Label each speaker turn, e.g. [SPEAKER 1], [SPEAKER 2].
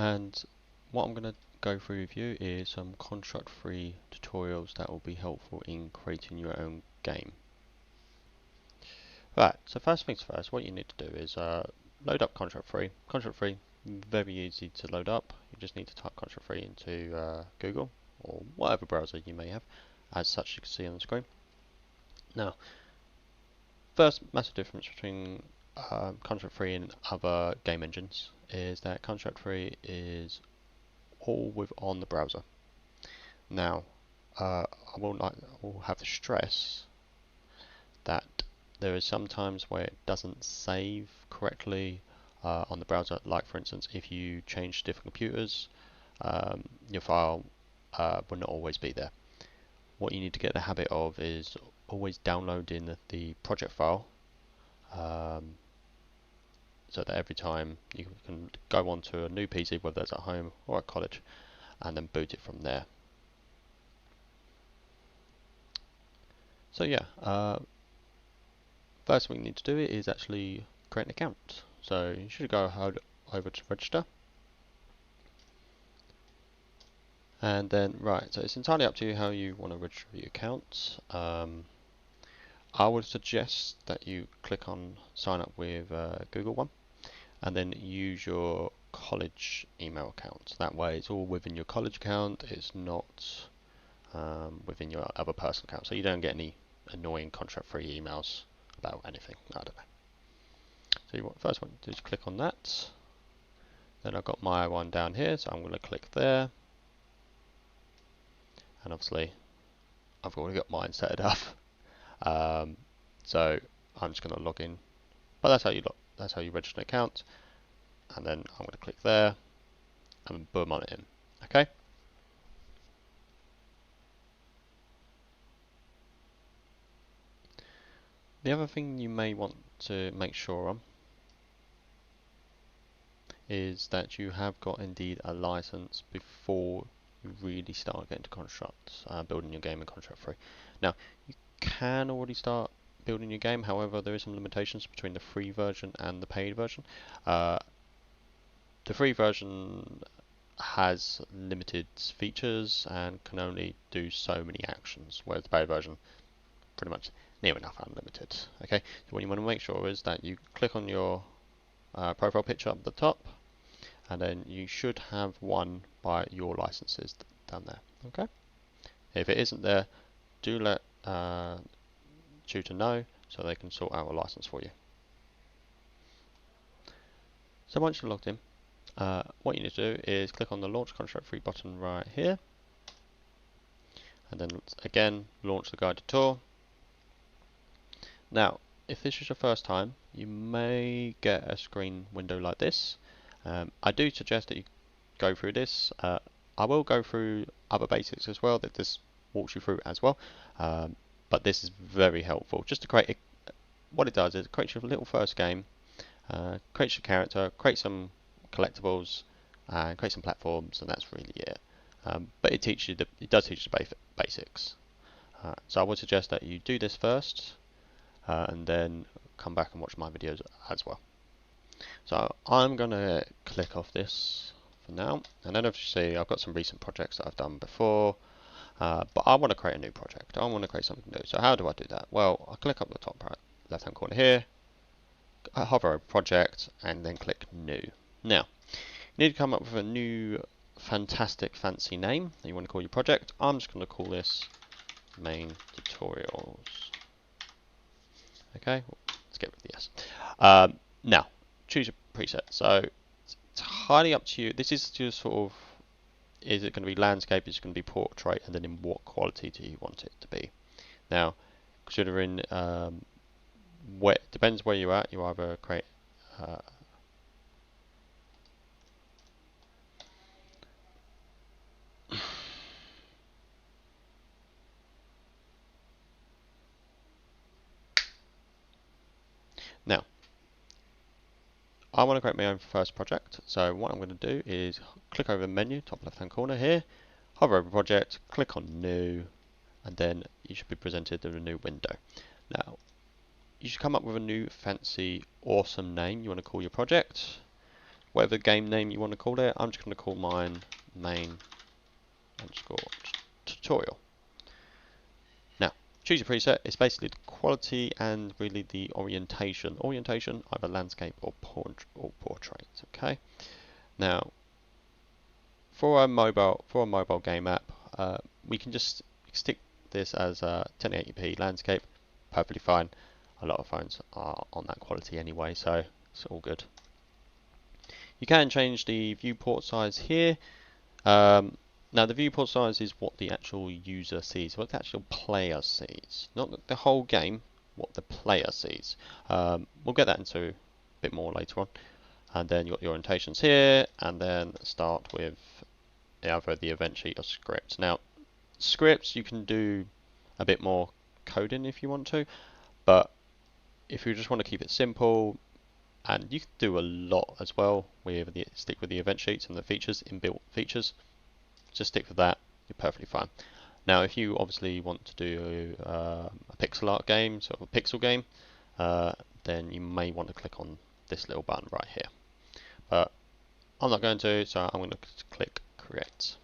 [SPEAKER 1] and what I'm going to go through with you is some Construct3 tutorials that will be helpful in creating your own game. Right, so first things first, what you need to do is load up Construct3. Construct3, very easy to load up. You just need to type Construct3 into Google or whatever browser you may have, as such you can see on the screen. Now, first massive difference between Construct3 and other game engines is that Construct3 is all on the browser. Now, I will have to stress that there is some times where it doesn't save correctly on the browser. Like for instance, if you change different computers, your file will not always be there. What you need to get the habit of is always downloading the project file, so that every time you can go onto a new PC, whether that's at home or at college, and then boot it from there. So yeah, first thing we need to do is actually create an account. So you should go over to register, and then so it's entirely up to you how you want to register your account. I would suggest that you click on sign up with Google One, and then use your college email account. That way it's all within your college account, it's not within your other personal account, so you don't get any annoying Construct3 emails about anything. I don't know. So first one to do is click on that. Then I've got my one down here, so I'm going to click there. And obviously I've already got mine set up. So I'm just going to log in. But that's how you register an account. And then I'm going to click there and boom, on it in. Okay. The other thing you may want to make sure on is that you have got indeed a license before you really start getting to Construct, building your game in Construct3. Now, you can already start building your game, however there is some limitations between the free version and the paid version. The free version has limited features and can only do so many actions, whereas the paid version pretty much near enough unlimited. Okay, so what you want to make sure is that you click on your profile picture up at the top, and then you should have one by your licenses down there. Okay, if it isn't there, do let tutor know so they can sort out a license for you. So once you're logged in, what you need to do is click on the Launch Construct3 button right here, and then again launch the guided tour. Now, if this is your first time, you may get a screen window like this. I do suggest that you go through this. I will go through other basics as well that this walks you through as well, but this is very helpful just to create what it does is it creates your little first game, creates your character, create some collectibles, and create some platforms, and that's really it. But it does teach you the basics. So I would suggest that you do this first, and then come back and watch my videos as well. So I'm going to click off this for now, and then as you see I've got some recent projects that I've done before, but I want to create a new project. I want to create something new. So how do I do that? Well, I click up the top right left hand corner here, I hover over project, and then click new. Now you need to come up with a new fantastic fancy name that you want to call your project. I'm just going to call this main tutorials. Okay, let's get rid of the S. Now, choose a preset. So it's highly up to you. This is just sort of, is it going to be landscape, is it going to be portrait, and then in what quality do you want it to be? Now, considering depends where you're at, you either create now, I want to create my own first project, so what I'm going to do is click over the menu, top left hand corner here, hover over project, click on new, and then you should be presented with a new window. Now, you should come up with a new fancy awesome name you want to call your project. whatever game name you want to call it. I'm just going to call mine main underscore tutorial. Now, choose your preset. It's basically the quality and really the orientation. Orientation, either landscape or portrait. Okay. Now, for a mobile game app, we can just stick this as 1080p landscape. Perfectly fine. A lot of phones are on that quality anyway, so it's all good. You can change the viewport size here. Now the viewport size is what the actual user sees, what the actual player sees, not the whole game, what the player sees. We'll get that into a bit more later on. And then you've got your orientations here, and then start with either the event sheet or script. Now, scripts you can do a bit more coding if you want to, but if you just want to keep it simple, and you can do a lot as well with stick with the event sheets and the features, inbuilt features. Just stick with that, you're perfectly fine. Now if you obviously want to do a pixel art game, sort of a pixel game, then you may want to click on this little button right here. But I'm not going to, so I'm going to click create.